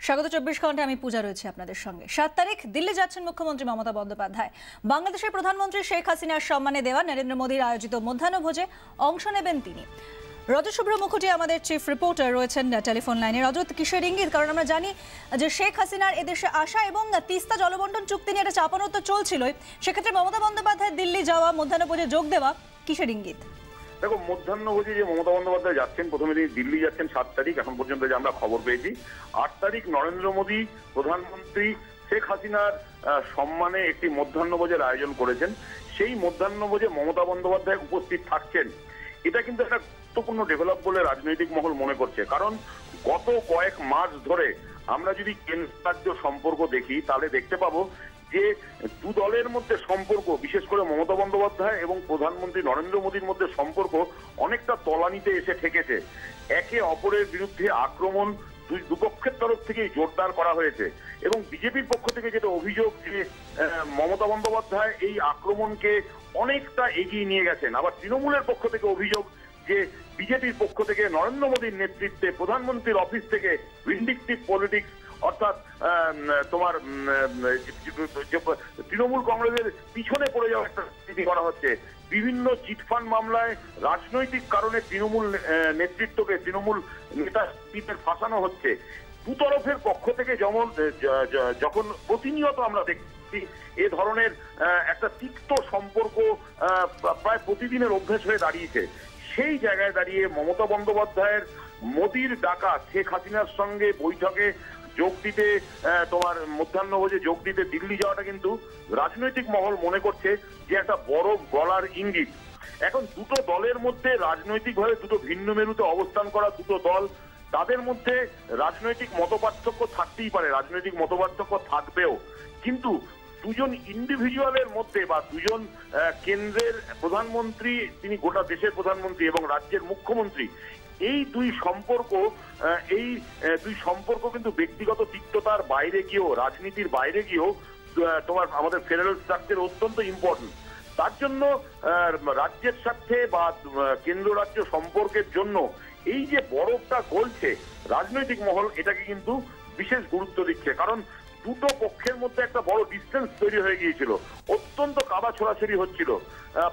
স্বাগত 24 ঘন্টা। আমি পূজা রয়েছে আপনাদের সঙ্গে। 7 তারিখ দিল্লি যাচ্ছেন মুখ্যমন্ত্রী মমতা বন্দ্যোপাধ্যায়। বাংলাদেশের প্রধানমন্ত্রী শেখ হাসিনার সম্মানে দেওয়া নরেন্দ্র মোদীর আয়োজিত মধ্যাহ্নভোজে অংশ নেবেন তিনি। রজত শুভ্র মুখোটি আমাদের চিফ রিপোর্টার রয়েছেন টেলিফোন লাইনে। রজত, কিসের ইঙ্গিত? কারণ আমরা জানি যে শেখ হাসিনার এদেশে আসা এবং তিস্তা জলবন্টন চুক্তি নিয়ে একটা চাপানো তো চলছিলই, সেক্ষেত্রে মমতা বন্দ্যোপাধ্যায় দিল্লি যাওয়া, মধ্যাহ্নভোজে যোগ দেওয়া, কিসের ইঙ্গিত? দেখো, মধ্যাহ্নভোজে যে মমতা বন্দ্যোপাধ্যায় যাচ্ছেন, প্রথমে তিনি দিল্লি যাচ্ছেন 7 তারিখ, এখন পর্যন্ত যে আমরা খবর পেয়েছি। 8 তারিখ নরেন্দ্র মোদী প্রধানমন্ত্রী শেখ হাসিনার সম্মানে একটি মধ্যাহ্নভোজের আয়োজন করেছেন। সেই মধ্যাহ্নভোজে মমতা বন্দ্যোপাধ্যায় উপস্থিত থাকছেন। এটা কিন্তু একটা গুরুত্বপূর্ণ ডেভেলপ বলে রাজনৈতিক মহল মনে করছে। কারণ গত কয়েক মাস ধরে আমরা যদি কেন্দ্র রাজ্য সম্পর্ক দেখি, তাহলে দেখতে পাবো যে দু দলের মধ্যে সম্পর্ক, বিশেষ করে মমতা বন্দ্যোপাধ্যায় এবং প্রধানমন্ত্রী নরেন্দ্র মোদীর মধ্যে সম্পর্ক অনেকটা তলানিতে এসে ঠেকেছে। একে অপরের বিরুদ্ধে আক্রমণ দুপক্ষের তরফ থেকেই জোরদার করা হয়েছে। এবং বিজেপির পক্ষ থেকে যেটা অভিযোগ যে মমতা বন্দ্যোপাধ্যায় এই আক্রমণকে অনেকটা এগিয়ে নিয়ে গেছেন। আবার তৃণমূলের পক্ষ থেকে অভিযোগ যে বিজেপির পক্ষ থেকে নরেন্দ্র মোদীর নেতৃত্বে প্রধানমন্ত্রীর অফিস থেকে ভিন্ডিকটিভ পলিটিক্স, অর্থাৎ তোমার তৃণমূল কংগ্রেসের পিছনে পড়ে যাওয়ার একটা নীতি করা হচ্ছে। বিভিন্ন চিটফান্ড মামলায় রাজনৈতিক কারণে তৃণমূল নেতৃত্বকে, তৃণমূল নেতাদের ফাঁসানো হচ্ছে। দুতরফের পক্ষ থেকে যখন প্রতিনিয়ত আমরা দেখছি এ ধরনের একটা তিক্ত সম্পর্ক প্রায় প্রতিদিনের অভ্যেস হয়ে দাঁড়িয়েছে। সেই জায়গায় দাঁড়িয়ে মমতা বন্দ্যোপাধ্যায়ের মোদীর ডাকা শেখ হাসিনার সঙ্গে বৈঠকে যোগ দিতে, তোমার মধ্যাহ্নভোজে যোগ দিতে দিল্লি যাওয়াটা কিন্তু রাজনৈতিক মহল মনে করছে যে একটা বড় গলার ইঙ্গিত। এখন দুটো দলের মধ্যে রাজনৈতিকভাবে দুটো ভিন্ন মেরুতে অবস্থান করা দুটো দল, তাদের মধ্যে রাজনৈতিক মতপার্থক্য থাকতেই পারে, রাজনৈতিক মতপার্থক্য থাকবেও, কিন্তু দুজন ইন্ডিভিজুয়ালের মধ্যে বা দুজন কেন্দ্রের প্রধানমন্ত্রী, তিনি গোটা দেশের প্রধানমন্ত্রী এবং রাজ্যের মুখ্যমন্ত্রী, এই দুই সম্পর্ক কিন্তু ব্যক্তিগত তিক্ততার বাইরে গিয়েও, রাজনীতির বাইরে গিয়েও তোমার আমাদের ফেডারেল স্ট্রাকচার অত্যন্ত ইম্পর্টেন্ট। তার জন্য রাজ্যের স্বার্থে বা কেন্দ্র রাজ্য সম্পর্কের জন্য এই যে বরফটা গলছে, রাজনৈতিক মহল এটাকে কিন্তু বিশেষ গুরুত্ব দিচ্ছে। কারণ দুটো পক্ষের মধ্যে একটা বড় ডিস্টেন্স তৈরি হয়ে গিয়েছিল, অত্যন্ত কাদা ছোড়াছড়ি হচ্ছিল।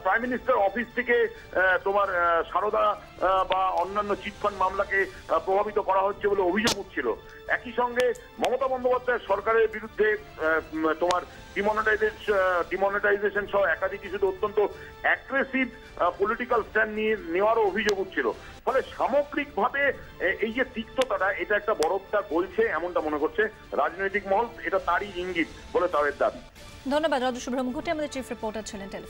প্রাইম মিনিস্টার অফিস থেকে তোমার সারদা বা অন্যান্য চিটফান্ড মামলাকে প্রভাবিত করা হচ্ছে বলে অভিযোগ উঠছিল। একই সঙ্গে মমতা বন্দ্যোপাধ্যায় সরকারের বিরুদ্ধে তোমার ডিমনিটাইজেশন সহ একাধিক ইস্যুতে অত্যন্ত অ্যাগ্রেসিভ পলিটিক্যাল স্ট্যান্ড নেওয়ারও অভিযোগ উঠছিল। ফলে সামগ্রিকভাবে এই যে তিক্ততাটা, এটা একটা বরফটা গলছে এমনটা মনে করছে রাজনৈতিক মহল। এটা তারই ইঙ্গিত বলে তাদের দাবি। ধন্যবাদ। রজত শুভ্র মুখোটি আমাদের চিফ রিপোর্টার ছিলেন টেলিফোন।